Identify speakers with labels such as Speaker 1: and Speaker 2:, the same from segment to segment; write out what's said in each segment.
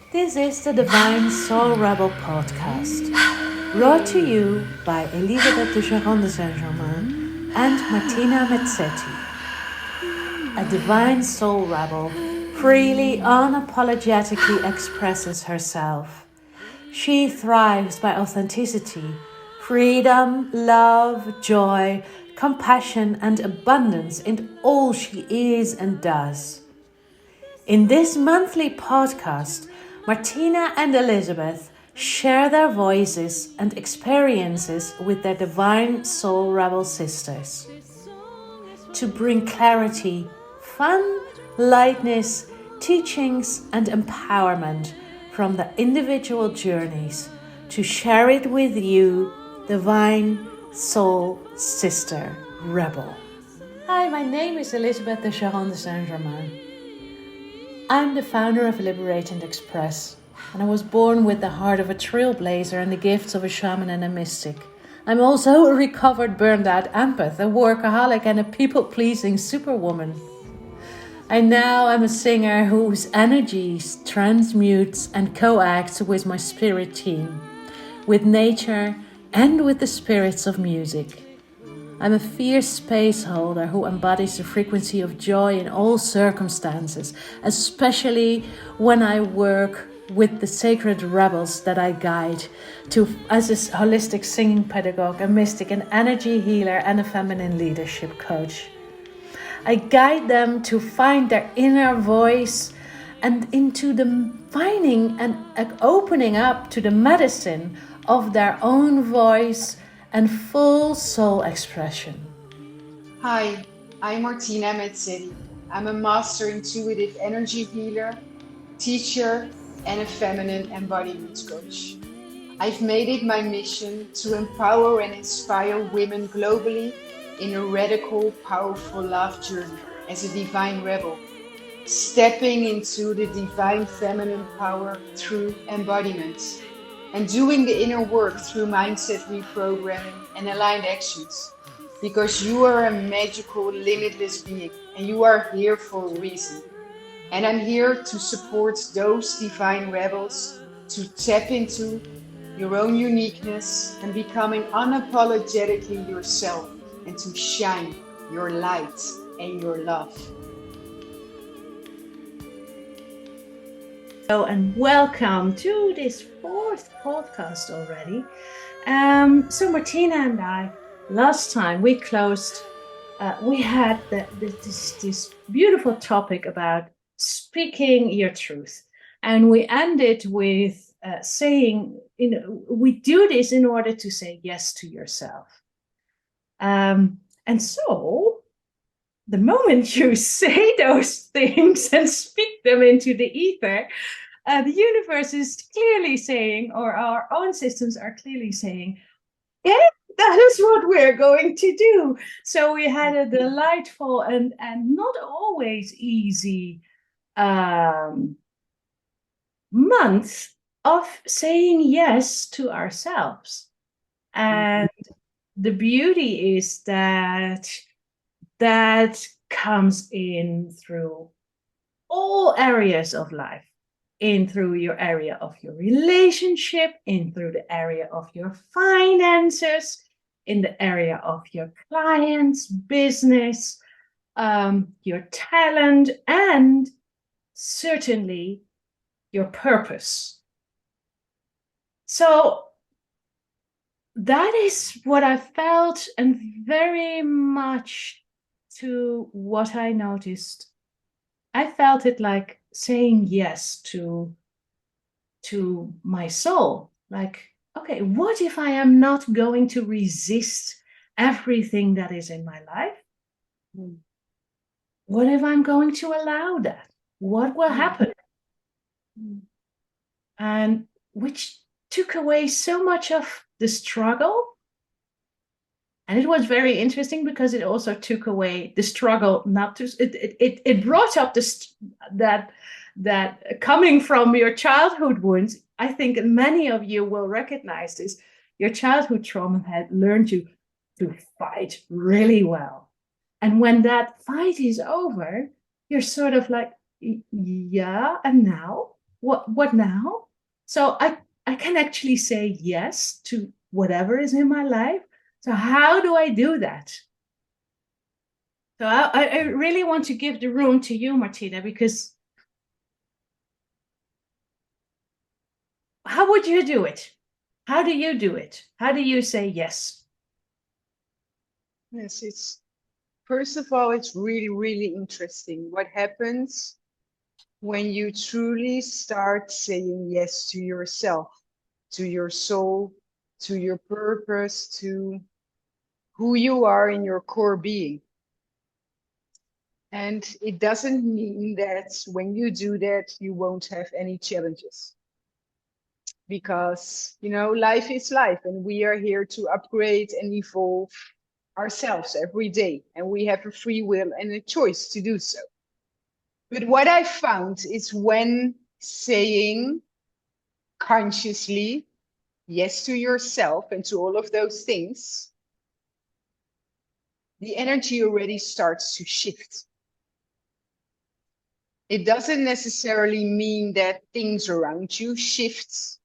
Speaker 1: This is the Divine Soul Rebel podcast, brought to you by Elisabeth de Saint-Germain and Martina Mazzetti. A divine soul rebel freely, unapologetically expresses herself. She thrives by authenticity, freedom, love, joy, compassion, and abundance in all she is and does. In this monthly podcast, Martina and Elisabeth share their voices and experiences with their divine soul rebel sisters to bring clarity, fun, lightness, teachings, and empowerment from the individual journeys to share it with you, divine soul sister rebel. Hi, my name is Elisabeth de Saint-Germain. I'm the founder of Liberate and Express, and I was born with the heart of a trailblazer and the gifts of a shaman and a mystic. I'm also a recovered burned out empath, a workaholic, and a people-pleasing superwoman. I now am a singer whose energies transmutes and coacts with my spirit team, with nature and with the spirits of music. I'm a fierce space holder who embodies the frequency of joy in all circumstances, especially when I work with the sacred rebels that I guide as a holistic singing pedagogue, a mystic, an energy healer, and a feminine leadership coach. I guide them to find their inner voice and into the finding and opening up to the medicine of their own voice and full soul expression.
Speaker 2: Hi, I'm Martina Mazzetti. I'm a master intuitive energy healer, teacher, and a feminine embodiment coach. I've made it my mission to empower and inspire women globally in a radical, powerful love journey as a divine rebel, stepping into the divine feminine power through embodiment, and doing the inner work through mindset reprogramming and aligned actions. Because you are a magical, limitless being and you are here for a reason. And I'm here to support those divine rebels to tap into your own uniqueness and becoming unapologetically yourself and to shine your light and your love.
Speaker 1: Hello and welcome to this fourth podcast already. So Martina and I, last time we closed, we had this beautiful topic about speaking your truth. And we ended with saying, we do this in order to say yes to yourself. And so the moment you say those things and speak them into the ether, the universe is clearly saying, or our own systems are clearly saying, yeah, that is what we're going to do. So we had a delightful and not always easy month of saying yes to ourselves. And the beauty is that comes in through all areas of life, in through your area of your relationship, in through the area of your finances, in the area of your clients, business, your talent, and certainly your purpose. So that is what I felt, and very much to what I noticed. I felt it like saying yes to my soul. Like, okay, what if I am not going to resist everything that is in my life? What if I'm going to allow that? What will happen? And which took away so much of the struggle. And it was very interesting because it also took away the struggle not to, it brought up that coming from your childhood wounds. I think many of you will recognize this. Your childhood trauma had learned you to fight really well. And when that fight is over, you're sort of like, yeah, and now? what now? So I can actually say yes to whatever is in my life. So how do I do that? So I really want to give the room to you, Martina, because how would you do it? How do you do it? How do you say yes?
Speaker 2: Yes, it's first of all, it's really, really interesting what happens when you truly start saying yes to yourself, to your soul, to your purpose, to who you are in your core being. And it doesn't mean that when you do that, you won't have any challenges. Because, life is life, and we are here to upgrade and evolve ourselves every day. And we have a free will and a choice to do so. But what I found is when saying consciously yes to yourself and to all of those things, the energy already starts to shift. It doesn't necessarily mean that things around you shift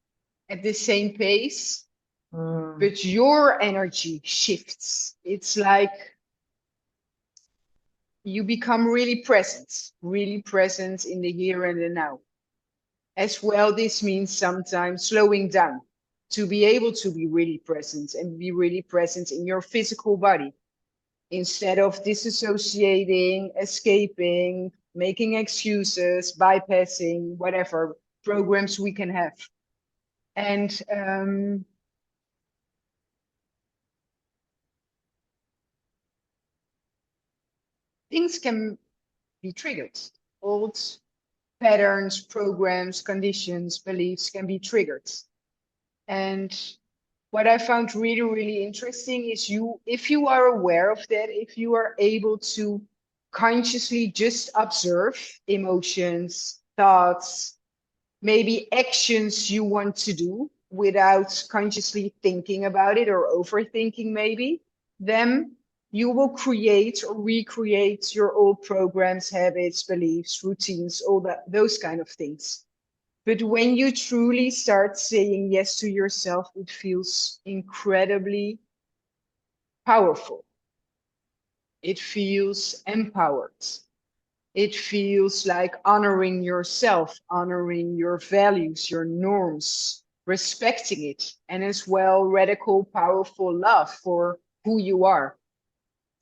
Speaker 2: at the same pace, but your energy shifts. It's like you become really present in the here and the now. As well, this means sometimes slowing down to be able to be really present and be really present in your physical body instead of disassociating, escaping, making excuses, bypassing whatever programs we can have. And things can be triggered. Old patterns, programs, conditions, beliefs can be triggered. And what I found really, really interesting is if you are aware of that, if you are able to consciously just observe emotions, thoughts, maybe actions you want to do without consciously thinking about it or overthinking maybe, then you will create or recreate your old programs, habits, beliefs, routines, those kind of things. But when you truly start saying yes to yourself, it feels incredibly powerful. It feels empowered. It feels like honoring yourself, honoring your values, your norms, respecting it, and as well, radical, powerful love for who you are,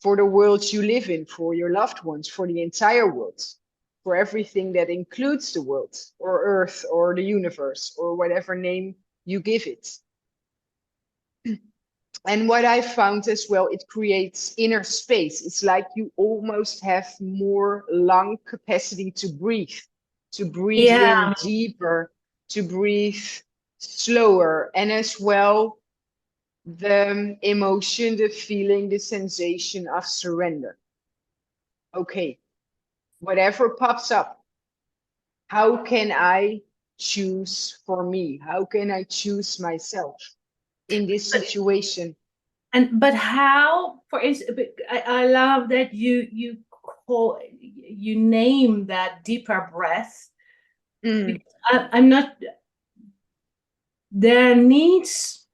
Speaker 2: for the world you live in, for your loved ones, for the entire world, for everything that includes the world or earth or the universe or whatever name you give it. And what I found as well, it creates inner space. It's like you almost have more lung capacity to breathe in
Speaker 1: Yeah.
Speaker 2: deeper, to breathe slower, and as well the emotion, the feeling, the sensation of surrender. Okay, whatever pops up, how can I choose for me? How can I choose myself in this situation?
Speaker 1: But how, for instance, I love that you name that deeper breath,
Speaker 2: Mm,
Speaker 1: because I'm not, there needs,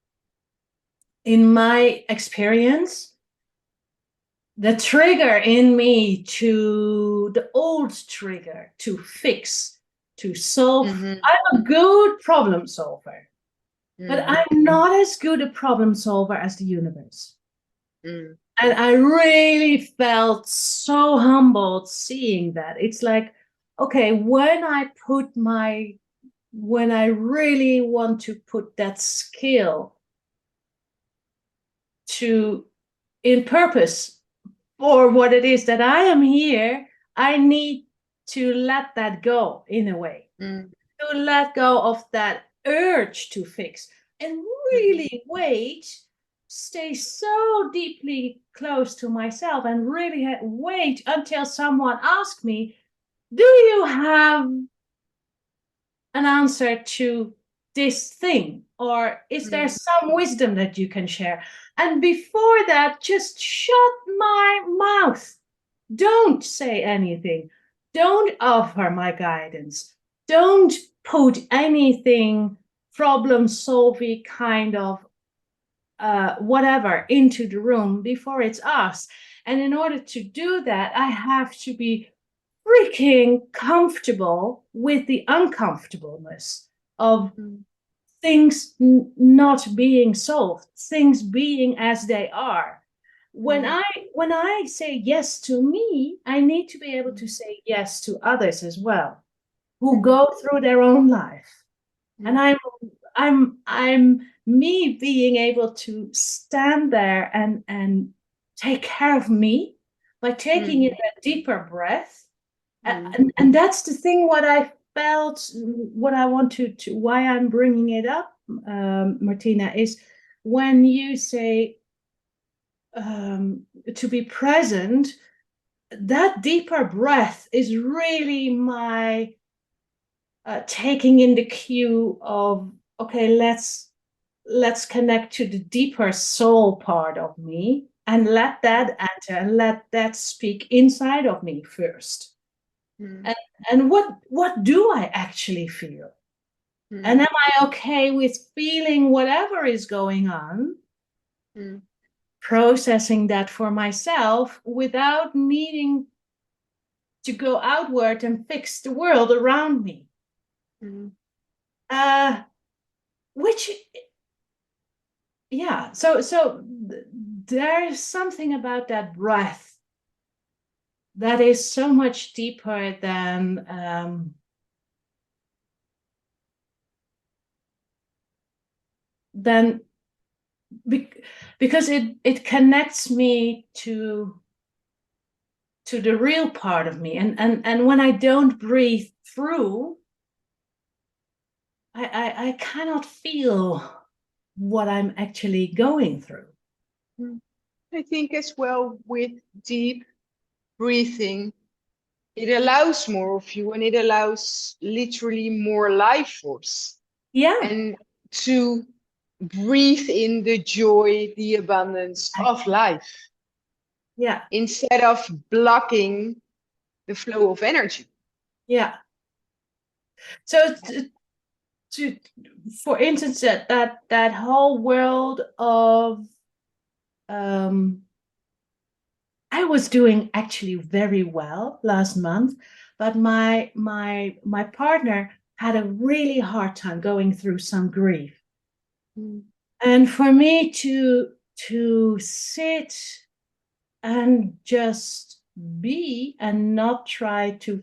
Speaker 1: in my experience, the trigger in me to the old trigger to fix, to solve.
Speaker 2: mhm,
Speaker 1: I'm a good problem solver, but
Speaker 2: mm,
Speaker 1: I'm not as good a problem solver as the universe.
Speaker 2: mm,
Speaker 1: And I really felt so humbled seeing that. It's like, okay, when I really want to put that skill to in purpose for what it is that I am here, I need to let that go in a way,
Speaker 2: mm,
Speaker 1: to let go of that urge to fix and
Speaker 2: mhm,
Speaker 1: really wait, stay so deeply close to myself and really wait until someone asks me, do you have an answer to this thing? Or is there
Speaker 2: mm,
Speaker 1: some wisdom that you can share? And before that, just shut my mouth. Don't say anything. Don't offer my guidance. Don't put anything problem solving kind of whatever into the room before it's us. And in order to do that, I have to be freaking comfortable with the uncomfortableness of things not being solved, things being as they are. When I say yes to me, I need to be able to say yes to others as well, who go through their own life. And I'm me being able to stand there and take care of me by taking in a deeper breath. And that's the thing what I felt, what I want to why I'm bringing it up, Martina, is when you say to be present, that deeper breath is really my taking in the cue of, okay, let's connect to the deeper soul part of me and let that enter and let that speak inside of me first. And what do I actually feel? And am I okay with feeling whatever is going on, processing that for myself without needing to go outward and fix the world around me? Which, yeah, so there's something about that breath that is so much deeper than because it connects me to the real part of me, and when I don't breathe through, I cannot feel what I'm actually going through.
Speaker 2: I think as well with deep breathing, it allows more of you and it allows literally more life force.
Speaker 1: Yeah.
Speaker 2: And to breathe in the joy, the abundance of life.
Speaker 1: Yeah.
Speaker 2: Instead of blocking the flow of energy.
Speaker 1: Yeah. So for instance, that whole world of I was doing actually very well last month, but my partner had a really hard time going through some grief. And for me to sit and just be and not try to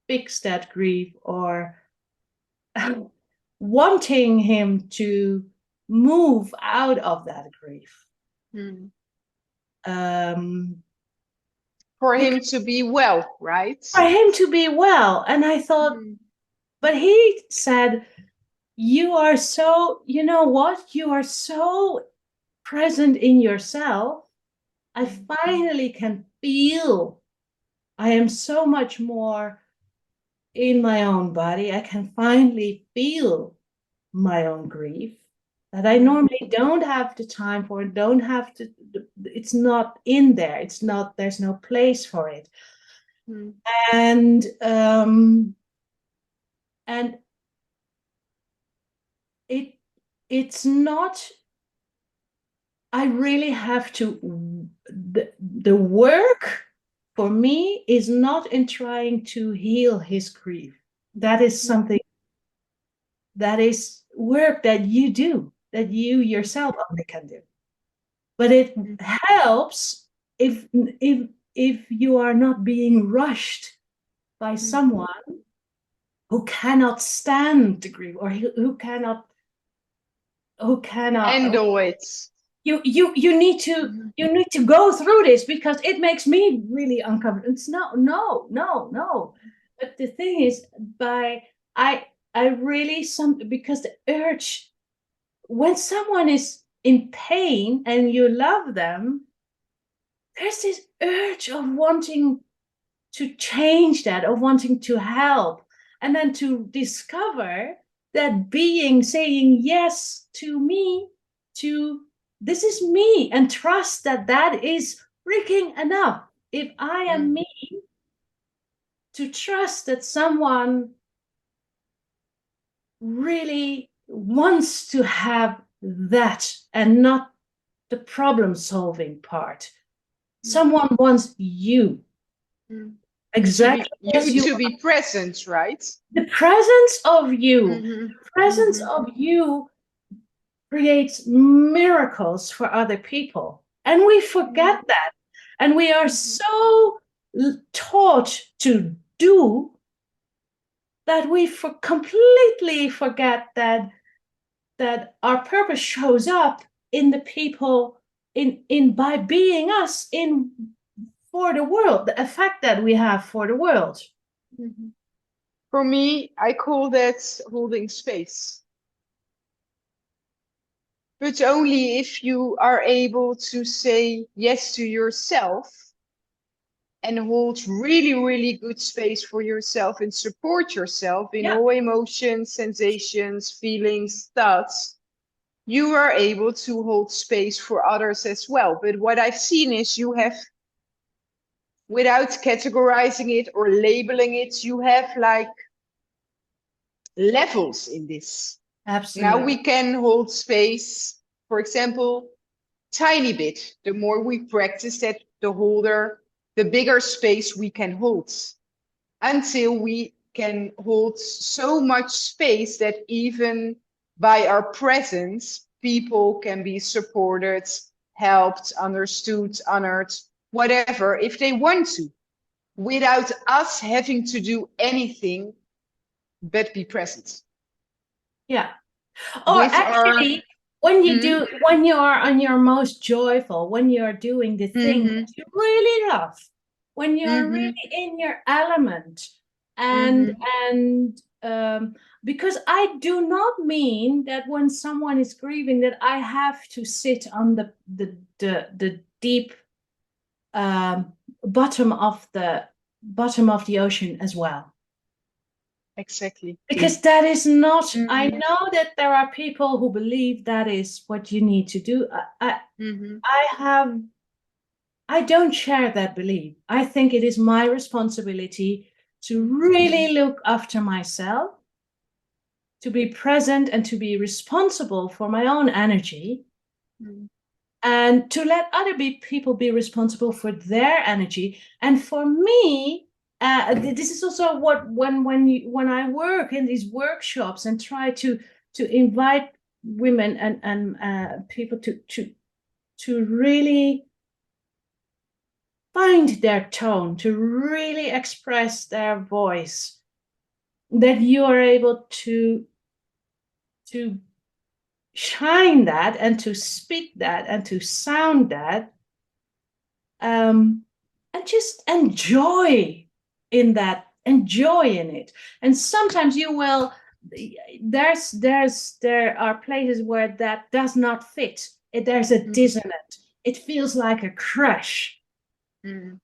Speaker 1: fix that grief or wanting him to move out of that grief.
Speaker 2: For him to be well, right?
Speaker 1: For him to be well. And I thought, but he said, you are so, you know what? You are so present in yourself. I finally can feel. I am so much more in my own body. I can finally feel my own grief that I normally don't have the time for, don't have to, it's not in there. It's not, there's no place for it. And it's not, I really have to, the work for me is not in trying to heal his grief. That is something, that is work that you do, that you yourself only can do. But it helps if you are not being rushed by someone who cannot stand the grief, or who cannot
Speaker 2: handle it.
Speaker 1: You need to go through this because it makes me really uncomfortable. It's no. But the thing is, I really because the urge, when someone is in pain and you love them, there's this urge of wanting to change that, of wanting to help, and then to discover that being saying yes to me, to this is me, and trust that that is freaking enough. If I am me, to trust that someone really wants to have that and not the problem-solving part. Someone wants you exactly as you
Speaker 2: to
Speaker 1: are.
Speaker 2: be present, right?
Speaker 1: The presence of you,
Speaker 2: Mm-hmm.
Speaker 1: the presence
Speaker 2: Mm-hmm.
Speaker 1: of you creates miracles for other people. And we forget that. And we are so taught to do that we completely forget that our purpose shows up in the people, in by being us in for the world, the effect that we have for the world.
Speaker 2: Mm-hmm. For me, I call that holding space. But only if you are able to say yes to yourself and hold really, really good space for yourself and support yourself in
Speaker 1: Yeah,
Speaker 2: all emotions, sensations, feelings, thoughts, you are able to hold space for others as well. But what I've seen is you have, without categorizing it or labeling it, you have like levels in this. Now
Speaker 1: absolutely.
Speaker 2: we can hold space, for example, tiny bit. The more we practice that, the bigger space we can hold, until we can hold so much space that even by our presence, people can be supported, helped, understood, honored, whatever, if they want to, without us having to do anything but be present.
Speaker 1: Yeah. Or
Speaker 2: With our
Speaker 1: actually, when you
Speaker 2: mm,
Speaker 1: do, when you are on your most joyful, when you are doing the thing
Speaker 2: mm-hmm,
Speaker 1: that you really love, when you are
Speaker 2: mm-hmm,
Speaker 1: really in your element, and
Speaker 2: mm-hmm,
Speaker 1: and because I do not mean that when someone is grieving that I have to sit on the deep um, bottom of the ocean as well,
Speaker 2: exactly.
Speaker 1: because that is not, I
Speaker 2: Mm-hmm,
Speaker 1: know that there are people who believe that is what you need to do.
Speaker 2: mm-hmm,
Speaker 1: I have, I don't share that belief. I think it is my responsibility to really look after myself, to be present and to be responsible for my own energy,
Speaker 2: mm-hmm,
Speaker 1: and to let other people be responsible for their energy. And for me, this is also what when I work in these workshops and try to invite women and people to really find their tone, to really express their voice, that you are able to shine that and to speak that and to sound that, and just enjoy in it. And sometimes you will, there are places where that does not fit. There's a dissonance. It feels like a crash.
Speaker 2: mm-hmm,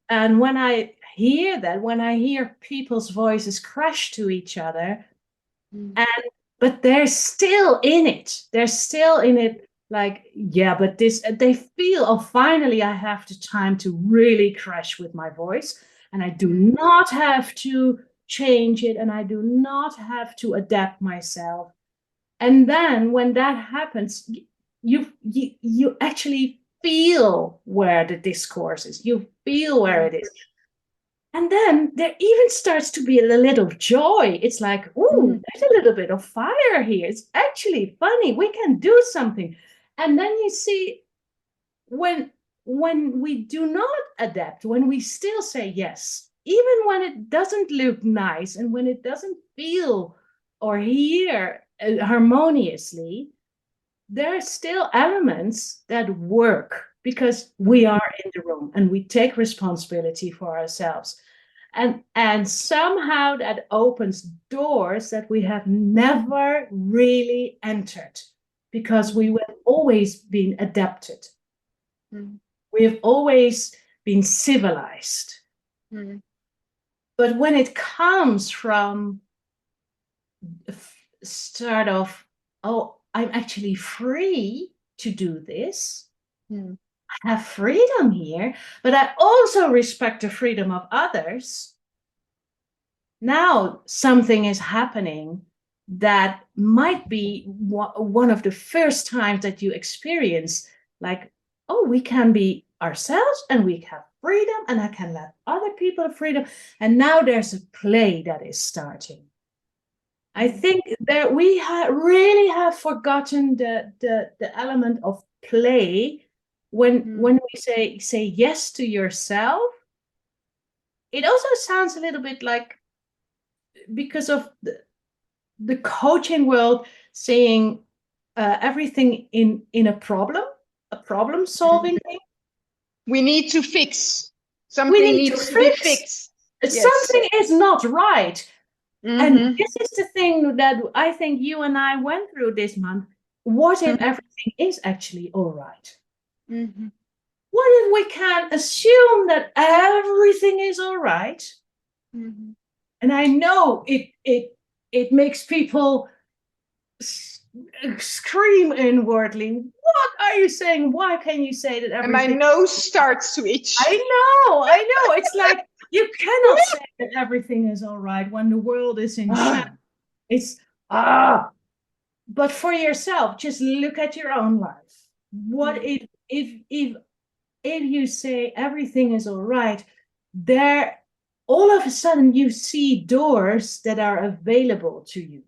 Speaker 1: And when I hear that, when I hear people's voices crash to each other,
Speaker 2: mm-hmm,
Speaker 1: and but they're still in it. They're still in it. Like, yeah, but this, they feel, oh, finally, I have the time to really crash with my voice, and I do not have to change it, and I do not have to adapt myself. And then when that happens, you actually feel where the discourse is. You feel where it is. And then there even starts to be a little joy. It's like, oh,
Speaker 2: mm-hmm,
Speaker 1: there's a little bit of fire here. It's actually funny. We can do something. And then you see, when when we do not adapt, when we still say yes, even when it doesn't look nice and when it doesn't feel or hear harmoniously, there are still elements that work because we are in the room and we take responsibility for ourselves. And somehow that opens doors that we have never really entered, because we have always been adapted.
Speaker 2: mm-hmm,
Speaker 1: We have always been civilized.
Speaker 2: mm-hmm,
Speaker 1: But when it comes from start of, oh, I'm actually free to do this,
Speaker 2: mm-hmm,
Speaker 1: I have freedom here, but I also respect the freedom of others. Now something is happening
Speaker 3: that might be one of the first times that you experience, like, oh, we can be ourselves and we have freedom, and I can let other people have freedom. And now there's a play that is starting. I think that we really have forgotten the element of play when we say yes to yourself. It also sounds a little bit like, because of the coaching world, saying everything in a problem solving thing.
Speaker 2: We need to fix.
Speaker 3: We
Speaker 2: Something
Speaker 3: need
Speaker 2: needs
Speaker 3: to
Speaker 2: to be
Speaker 3: fix.
Speaker 2: fixed. Yes.
Speaker 3: Something is not right. And
Speaker 2: Mhm.
Speaker 3: this is the thing that I think you and I went through this month. What if everything is actually all right?
Speaker 2: Mhm.
Speaker 3: What if we can assume that everything is all right?
Speaker 2: Mhm.
Speaker 3: And I know it makes people scream inwardly. What are you saying? Why can you say that
Speaker 2: And my
Speaker 3: everything?
Speaker 2: nose starts to itch.
Speaker 3: I know. It's like you cannot say that everything is all right when the world is in shambles. It's but for yourself, just look at your own life. What if you say everything is all right, there all of a sudden you see doors that are available to you.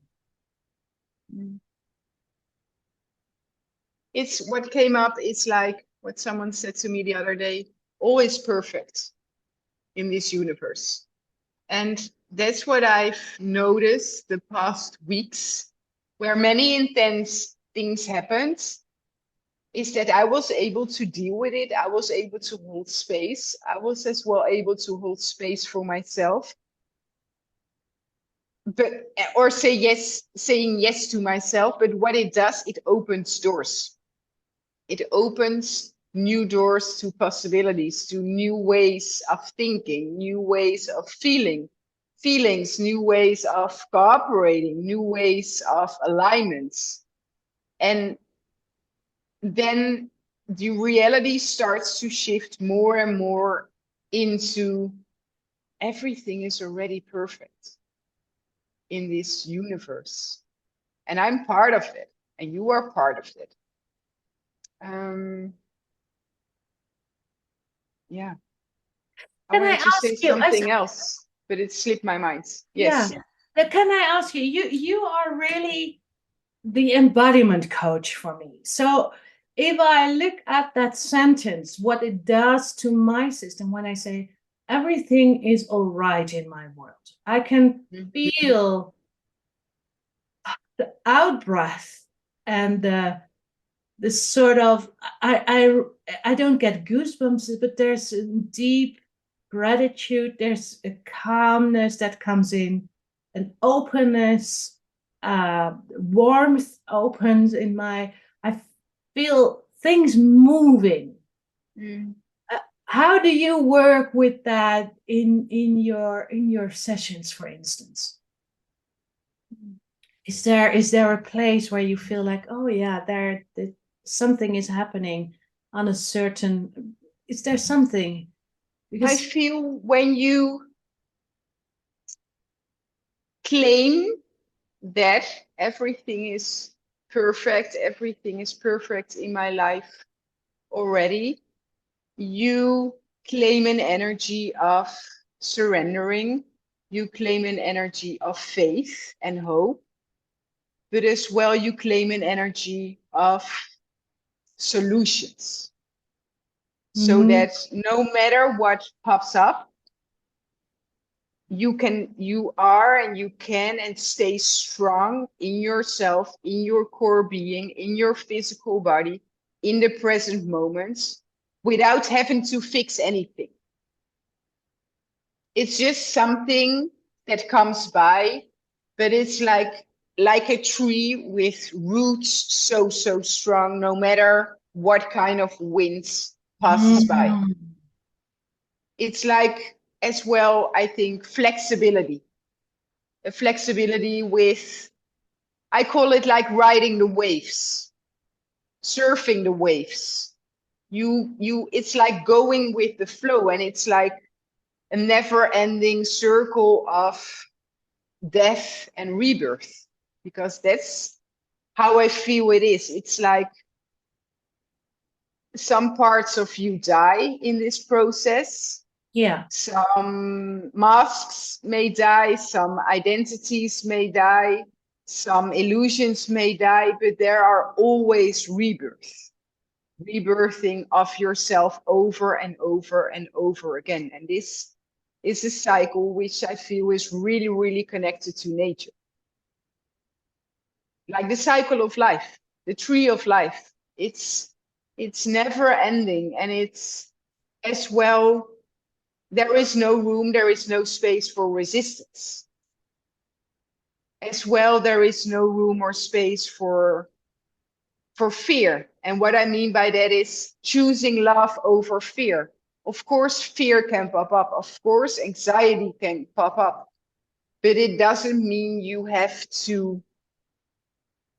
Speaker 2: It's what came up. It's like what someone said to me the other day: all is perfect in this universe. And that's what I've noticed the past weeks, where many intense things happened, is that I was able to deal with it. I was able to hold space. I was as well able to hold space for myself. But or saying yes to myself. But what it does, it opens doors. It opens new doors to possibilities, to new ways of thinking, new ways of feelings, new ways of cooperating, new ways of alignments. And then the reality starts to shift more and more into everything is already perfect in this universe. And I'm part of it, and you are part of it. Yeah. I
Speaker 3: Can I
Speaker 2: wanted to say
Speaker 3: ask you?
Speaker 2: something else, but it slipped my mind. Yes.
Speaker 3: Yeah. Can I ask you? You are really the embodiment coach for me. So if I look at that sentence, what it does to my system when I say everything is all right in my world, I can feel the out breath and the sort of I don't get goosebumps, but there's a deep gratitude, there's a calmness that comes in, an openness, warmth opens in my, I feel things moving. How do you work with that in your sessions, for instance? Is there a place where you feel like, oh yeah, there something is happening on a certain, is there something?
Speaker 2: I
Speaker 3: Because
Speaker 2: feel when you claim that everything is perfect in my life already, you claim an energy of surrendering, you claim an energy of faith and hope, but as well you claim an energy of solutions. So that no matter what pops up, you are and you can and stay strong in yourself, in your core being, in your physical body, in the present moments, without having to fix anything. It's just something that comes by, but it's like a tree with roots so strong, no matter what kind of winds passes by. It's like, as well, I think, flexibility. A flexibility with, I call it like riding the waves, surfing the waves. It's like going with the flow, and it's like a never-ending circle of death and rebirth. because that's how I feel it is. It's like some parts of you die in this process.
Speaker 3: Yeah.
Speaker 2: Some masks may die, some identities may die, some illusions may die, but there are always rebirthing of yourself over and over and over again. And this is a cycle which I feel is really, really connected to nature. Like the cycle of life, the tree of life. It's never ending, and it's as well, there is no room, there is no space for resistance. As well, there is no room or space for fear. And what I mean by that is choosing love over fear. Of course, fear can pop up. Of course, anxiety can pop up. But it doesn't mean you have to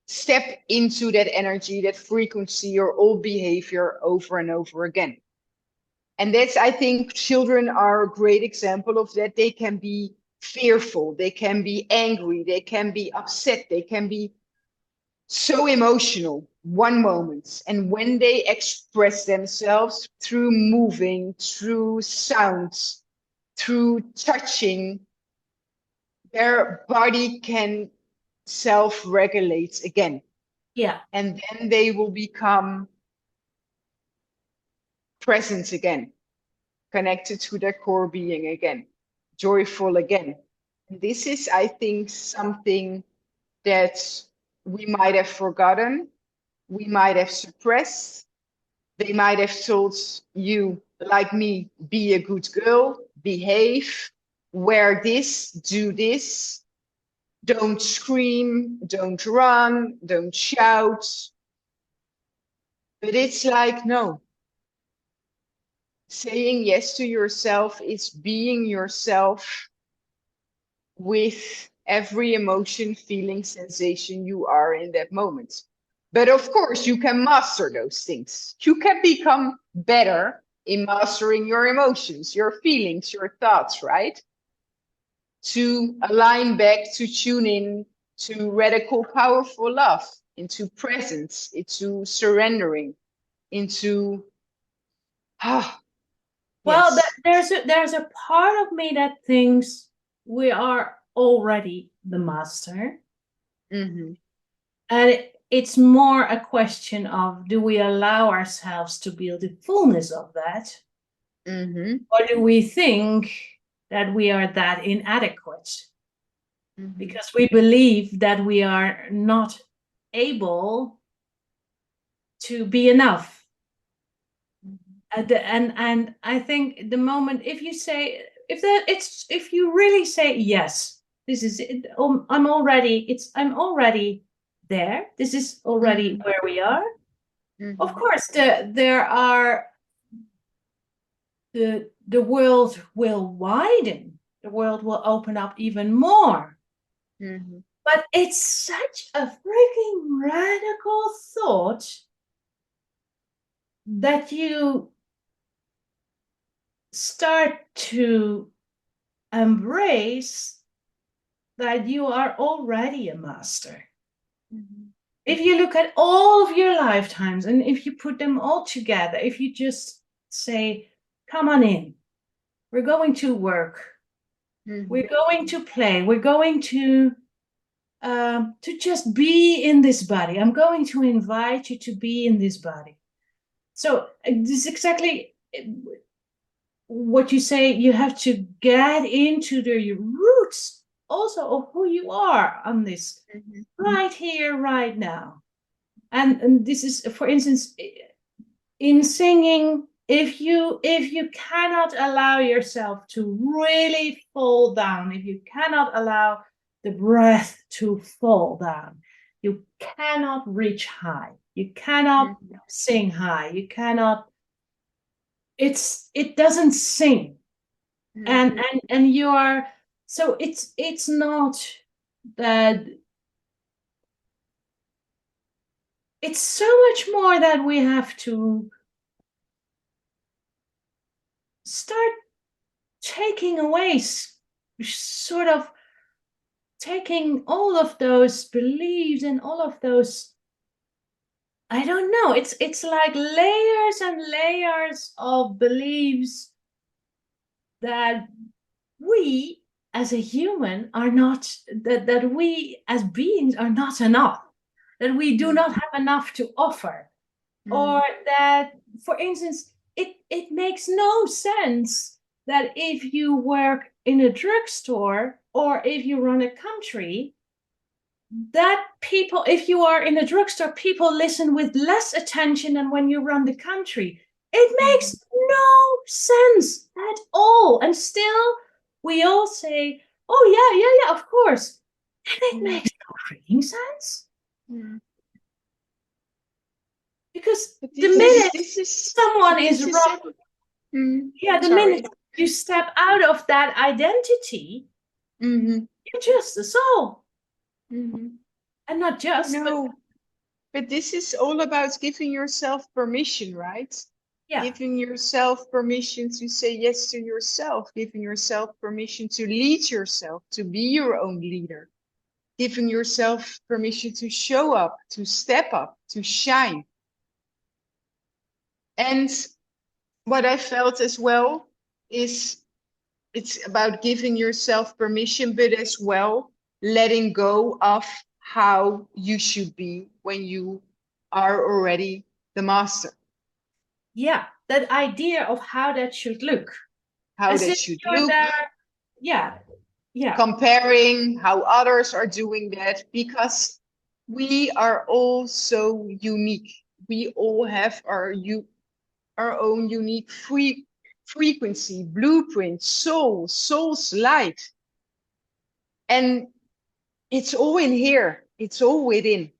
Speaker 2: step into that energy, that frequency, or old behavior over and over again. And that's, I think, children are a great example of that. They can be fearful, they can be angry, they can be upset, they can be so emotional one moment. And when they express themselves through moving, through sounds, through touching, their body can self-regulate again.
Speaker 3: Yeah.
Speaker 2: And then they will become present again, connected to their core being again, joyful again. And this is, I think, something that we might have forgotten, we might have suppressed. They might have told you, like me, be a good girl, behave, wear this, do this, don't scream, don't run, don't shout. But it's like, no. Saying yes to yourself is being yourself with every emotion, feeling, sensation you are in that moment. But of course, you can master those things. You can become better in mastering your emotions, your feelings, your thoughts, right? To align back, to tune in to radical, powerful love, into presence, into surrendering, into
Speaker 3: Well,
Speaker 2: yes.
Speaker 3: there's a part of me that thinks we are already the master,
Speaker 2: Mm-hmm.
Speaker 3: and it's more a question of, do we allow ourselves to build the fullness of that,
Speaker 2: Mm-hmm.
Speaker 3: or do we think that we are that inadequate because we believe that we are not able to be enough? And I think the moment, if you say, if you really say yes, this is it, I'm already there, this is already where we are. Of course, there are the world will widen, the world will open up even more. But it's such a freaking radical thought that you start to embrace that you are already a master. If you look at all of your lifetimes and if you put them all together, if you just say, come on in, we're going to work, we're going to play, we're going to just be in this body. I'm going to invite you to be in this body. So this is exactly what you say. You have to get into the roots also of who you are on this right here, right now. And this is, for instance, in singing, if you cannot allow yourself to really fall down, if you cannot allow the breath to fall down, you cannot reach high, you cannot sing high, you cannot, it doesn't sing. And you are, so it's not that, it's so much more that we have to start taking away, sort of taking all of those beliefs and all of those, I don't know, it's like layers and layers of beliefs that we as a human are not, that we as beings are not enough, that we do not have enough to offer, or that, for instance, it makes no sense that if you work in a drugstore or if you run a country, that people, if you are in a drugstore, people listen with less attention than when you run the country. It makes no sense at all. And still, we all say, oh, yeah, of course. And it makes no freaking sense. Because the minute someone is wrong, the minute you step out of that identity, you're just a soul. And not just,
Speaker 2: but this is all about giving yourself permission, right?
Speaker 3: Yeah.
Speaker 2: Giving yourself permission to say yes to yourself, giving yourself permission to lead yourself, to be your own leader, giving yourself permission to show up, to step up, to shine. And what I felt as well is it's about giving yourself permission, but as well letting go of how you should be when you are already the master.
Speaker 3: Yeah, that idea of how that should look.
Speaker 2: How that should look.
Speaker 3: Yeah.
Speaker 2: Comparing how others are doing that, because we are all so unique. We all have our own unique frequency, blueprint, soul's light. And it's all in here. It's all within.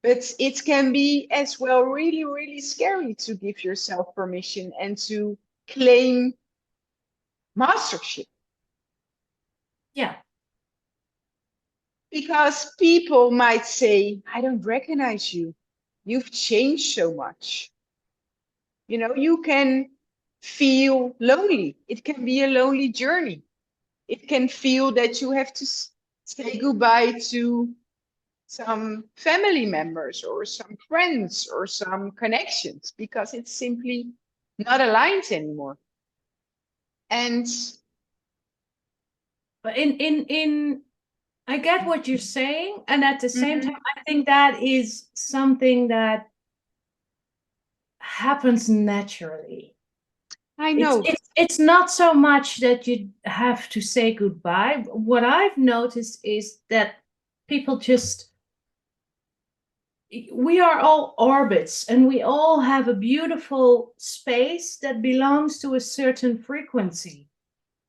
Speaker 2: But it can be as well really, really scary to give yourself permission and to claim mastership.
Speaker 3: Yeah.
Speaker 2: Because people might say, I don't recognize you. You've changed so much. You know, you can feel lonely. It can be a lonely journey. It can feel that you have to say goodbye to some family members or some friends or some connections because it's simply not aligned anymore. And
Speaker 3: but in I get what you're saying, and at the same time, I think that is something that happens naturally.
Speaker 2: I know
Speaker 3: it's not so much that you have to say goodbye. What I've noticed is that people just, we are all orbits and we all have a beautiful space that belongs to a certain frequency.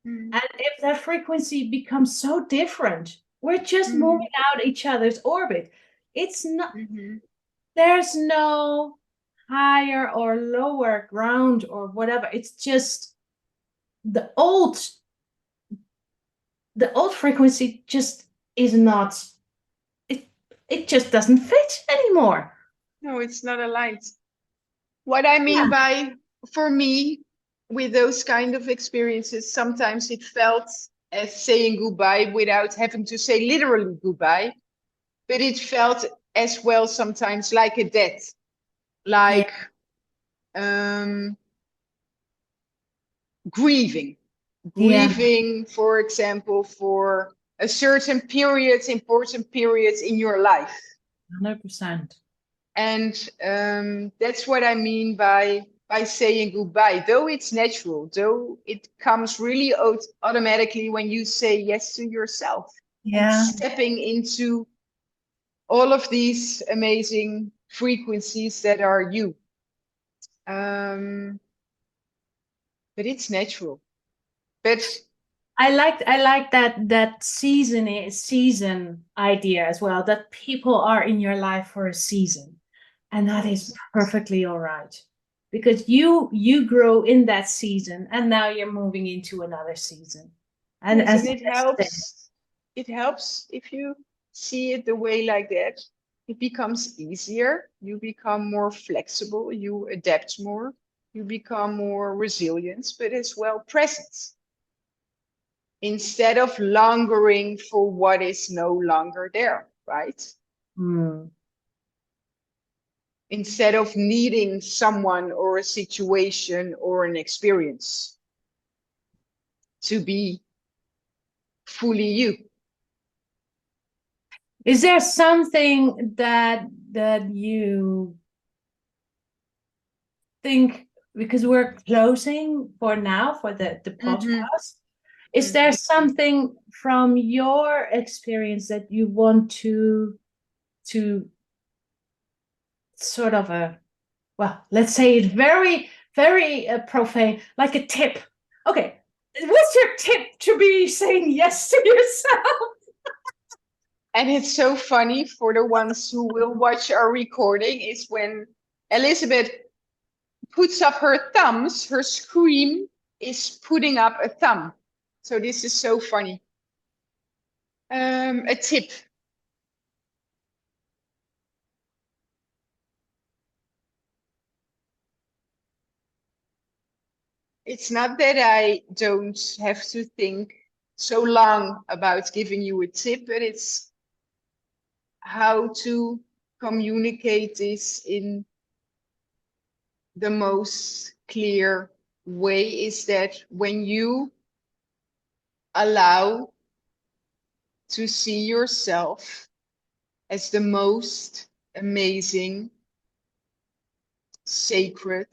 Speaker 3: And if that frequency becomes so different, we're just moving out each other's orbit. It's not, there's no higher or lower ground or whatever. It's just the old frequency just is not, it just doesn't fit anymore.
Speaker 2: No, it's not aligned. What I mean by, for me, with those kind of experiences, sometimes it felt as saying goodbye without having to say literally goodbye, but it felt as well sometimes like a death, like grieving, for example, for a certain period, important periods in your life.
Speaker 3: 100%.
Speaker 2: And that's what I mean by saying goodbye. Though it's natural, though it comes really automatically when you say yes to yourself.
Speaker 3: Yeah.
Speaker 2: Stepping into all of these amazing frequencies that are you. But it's natural. But
Speaker 3: I like that season idea as well, that people are in your life for a season, and that is perfectly all right, because you grow in that season and now you're moving into another season. And
Speaker 2: yes, it helps if you see it the way like that. It becomes easier. You become more flexible. You adapt more. You become more resilient, but as well present. instead of longing for what is no longer there, right? Instead of needing someone or a situation or an experience to be fully you.
Speaker 3: Is there something that you think, because we're closing for now for the podcast, is there something from your experience that you want to sort of well, let's say it very, very profane, like a tip? Okay, what's your tip to be saying yes to yourself?
Speaker 2: And it's so funny for the ones who will watch our recording is when Elisabeth puts up her thumbs, her scream is putting up a thumb. So this is so funny. A tip. It's not that I don't have to think so long about giving you a tip, but it's how to communicate this in the most clear way, is that when you allow to see yourself as the most amazing, sacred,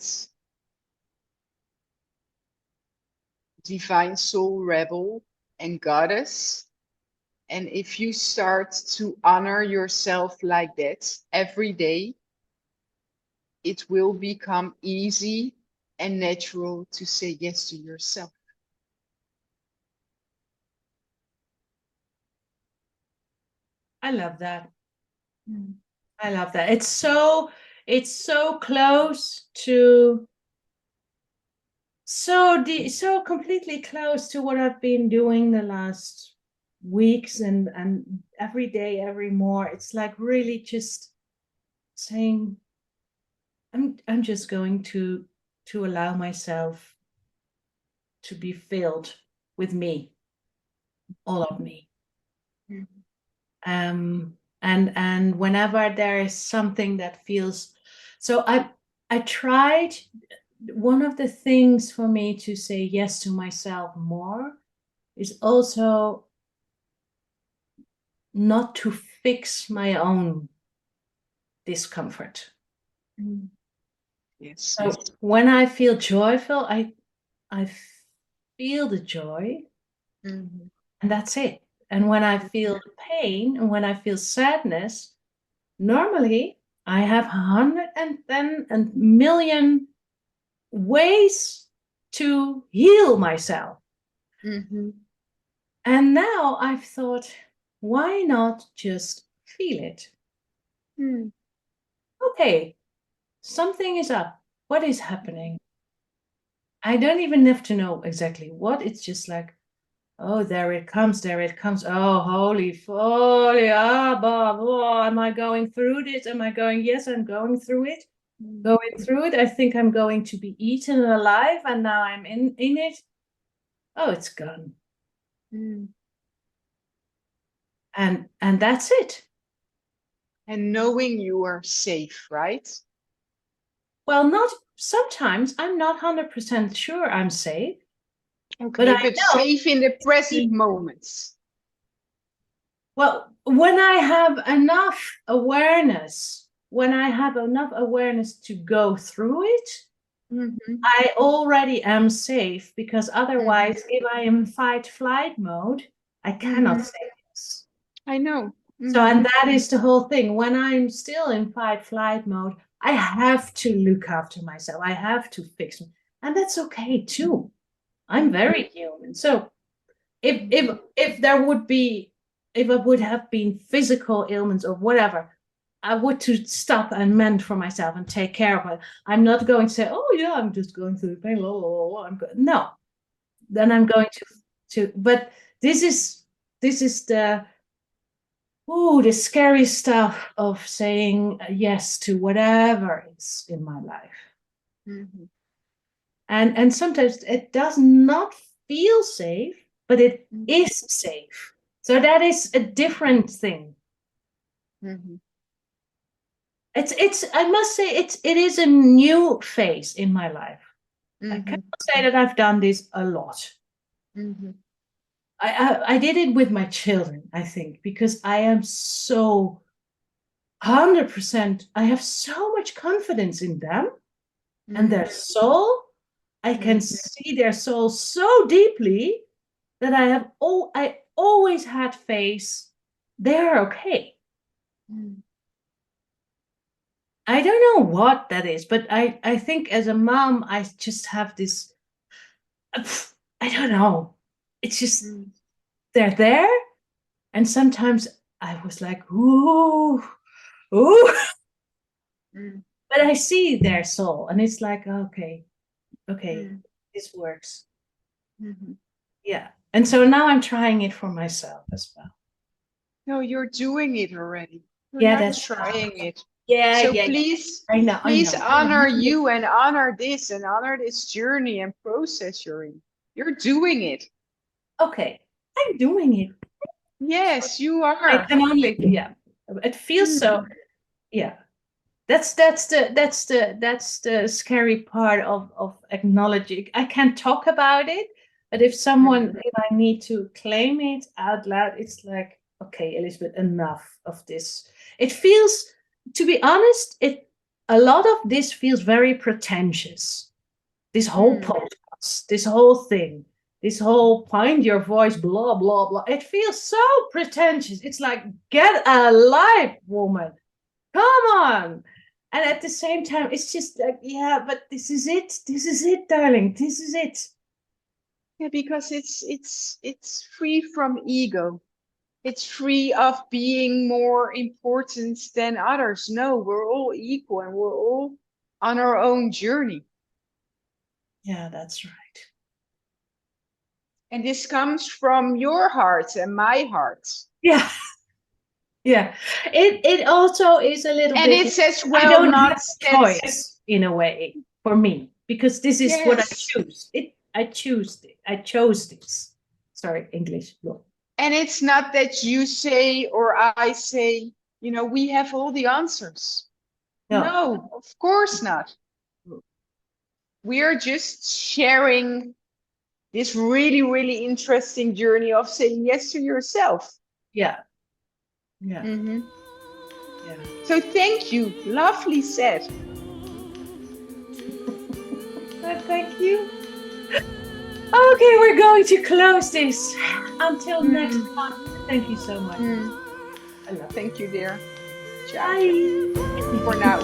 Speaker 2: divine soul rebel and goddess, and if you start to honor yourself like that every day, it will become easy and natural to say yes to yourself.
Speaker 3: I love that. I love that. It's so close to so completely close to what I've been doing the last weeks, and every day, every more. It's like really just saying, I'm just going to allow myself to be filled with me, all of me. And whenever there is something that feels so, I tried. One of the things for me to say yes to myself more is also not to fix my own discomfort.
Speaker 2: Yes.
Speaker 3: So when I feel joyful, I feel the joy, and that's it. And when I feel pain and when I feel sadness, normally I have 110 and million ways to heal myself. And now I've thought, why not just feel it? Okay, something is up. What is happening? I don't even have to know exactly what. It's just like, oh, there it comes, there it comes. Oh, holy folly. Am I going through this? Am I going? Yes, I'm going through it. Going through it. I think I'm going to be eaten alive, and now I'm in it. Oh, it's gone. And that's it.
Speaker 2: And knowing you are safe, right?
Speaker 3: Well, not sometimes I'm not 100% sure I'm safe.
Speaker 2: Okay, but safe in the present moments.
Speaker 3: Well, when I have enough awareness, to go through it, I already am safe, because otherwise, if I am fight-flight mode, I cannot say yes.
Speaker 2: I know.
Speaker 3: So, and that is the whole thing. When I'm still in fight-flight mode, I have to look after myself. I have to fix me. And that's okay too. I'm very human. So if there would be, if it would have been physical ailments or whatever, I would to stop and mend for myself and take care of it. I'm not going to say, oh yeah, I'm just going through the pain. No, then I'm going to. But this is the scary stuff of saying yes to whatever is in my life. And sometimes it does not feel safe, but it is safe. So that is a different thing. It's I must say it is a new phase in my life. I cannot say that I've done this a lot. I did it with my children, I think, because I am so 100%, I have so much confidence in them and their soul. I can see their soul so deeply that I always had faith they're okay. I don't know what that is, but I think as a mom, I just have this, I don't know. It's just, they're there. And sometimes I was like, ooh. But I see their soul and it's like, okay, this works. Yeah. And so now I'm trying it for myself as well.
Speaker 2: No, you're doing it already. You're
Speaker 3: Yeah,
Speaker 2: not
Speaker 3: that's
Speaker 2: trying it.
Speaker 3: Yeah,
Speaker 2: So
Speaker 3: yeah,
Speaker 2: please,
Speaker 3: I know.
Speaker 2: honor you and honor this journey and process you're in. You're doing it.
Speaker 3: Okay, I'm doing it.
Speaker 2: Yes, you are.
Speaker 3: I can only, yeah. It feels so. Yeah, that's the scary part of acknowledging. I can't talk about it, but if I need to claim it out loud, it's like, okay, Elisabeth, enough of this. It feels, to be honest, a lot of this feels very pretentious. This whole podcast, this whole thing, this whole find your voice, blah blah blah. It feels so pretentious. It's like, get a life, woman. Come on. And at the same time, it's just like, yeah, but this is it. This is it, darling. This is it.
Speaker 2: Yeah, because it's free from ego. It's free of being more important than others. No, we're all equal and we're all on our own journey.
Speaker 3: Yeah, that's right.
Speaker 2: And this comes from your heart and my heart.
Speaker 3: Yeah. Yeah. It also is a little
Speaker 2: and
Speaker 3: bit.
Speaker 2: And it's as well
Speaker 3: I don't
Speaker 2: not
Speaker 3: have a choice in a way for me, because this is what I choose. I chose this. Sorry, English. No.
Speaker 2: And it's not that you say or I say, we have all the answers. No, of course not. We are just sharing this really, really interesting journey of saying yes to yourself.
Speaker 3: Yeah. Yeah.
Speaker 2: Yeah. So thank you. Lovely said.
Speaker 3: Thank you. Okay, we're going to close this. Until next time. Thank you so much.
Speaker 2: Thank you, dear. Ciao.
Speaker 3: Bye.
Speaker 2: For now.